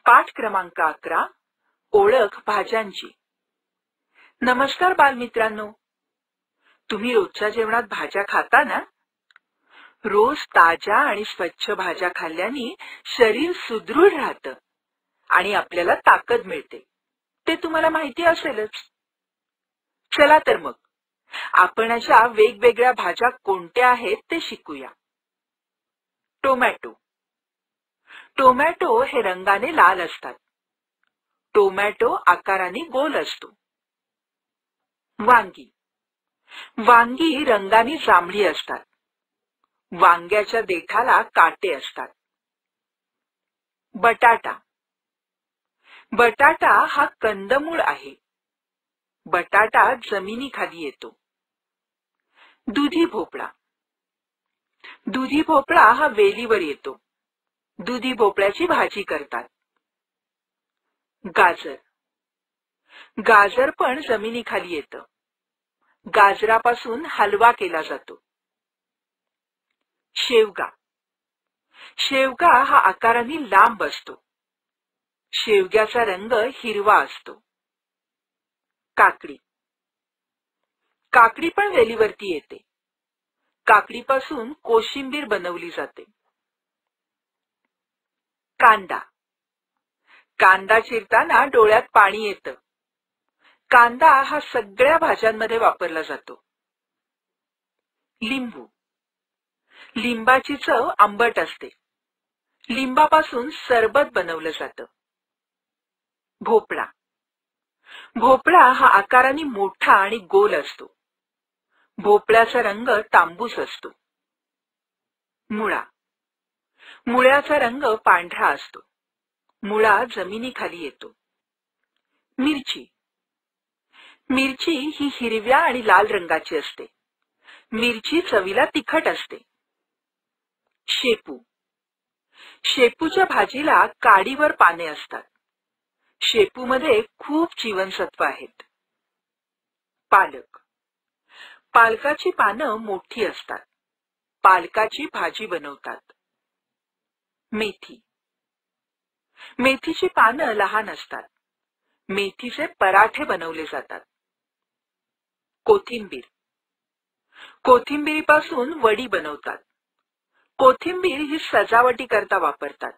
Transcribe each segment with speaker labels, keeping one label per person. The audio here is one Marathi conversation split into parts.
Speaker 1: पाठ क्रमांक 11 ओळख भाज्यांची। नमस्कार बालमित्रांनो, तुम्ही रोजच्या जेवणात भाज्या खाता ना? रोज ताज्या आणि स्वच्छ भाज्या खाल्ल्याने शरीर सुदृढ राहतं आणि आपल्याला ताकद मिळते, ते तुम्हाला माहिती असेलच। चला तर मग आपण अशा वेगवेगळ्या भाज्या कोणत्या आहेत ते शिकूया। टोमॅटो। टोमॅटो हे रंगाने लाल असतात। टोमॅटो आकाराने गोल असतो। वांगी। वांगी रंगाने जांभळी असतात। वांग्याच्या देठाला काटे असतात। बटाटा। बटाटा हा कंदमूळ आहे। बटाटा जमिनीखाली येतो। दुधी भोपळा। दुधी भोपळा हा वेलीवर येतो। दुधी भोपळ्याची भाजी करतात। गाजर। गाजर पण जमिनीखाली येतं। गाजरापासून हलवा केला जातो। शेवगा। शेवगा हा आकाराने लांब असतो। शेवग्याचा रंग हिरवा असतो। काकडी। काकडी पण वेलीवरती येते। काकडीपासून कोशिंबीर बनवली जाते। कांदा। कांदा चिरताना डोळ्यात पाणी येतं। कांदा हा सगळ्या भाज्यांमध्ये वापरला जातो। लिंबू। लिंबाची चव आंबट असते। लिंबापासून सरबत बनवलं जातं। भोपळा। भोपळा हा आकाराने मोठा आणि गोल असतो। भोपळ्याचा रंग तांबूस असतो। मुळा। मुळ्याचा रंग पांढरा असतो। मुळा जमिनीखाली येतो। मिरची। मिरची ही हिरव्या आणि लाल रंगाची असते। मिरची चवीला तिखट असते। शेपू। शेपूच्या भाजीला काडीवर पाने असतात। शेपूमध्ये खूप जीवनसत्व आहेत। पालक। पालकाची पानं मोठी असतात। पालकाची भाजी बनवतात। मेथी। मेथीची पानं लहान असतात। मेथीचे पराठे बनवले जातात। कोथिंबीर। कोथिंबीरीपासून वडी बनवतात। कोथिंबीर ही सजावटीकरता वापरतात।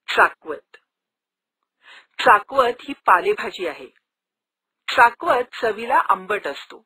Speaker 1: चाकवत। चाकवत ही पालेभाजी आहे। चाकवत चवीला आंबट असतो।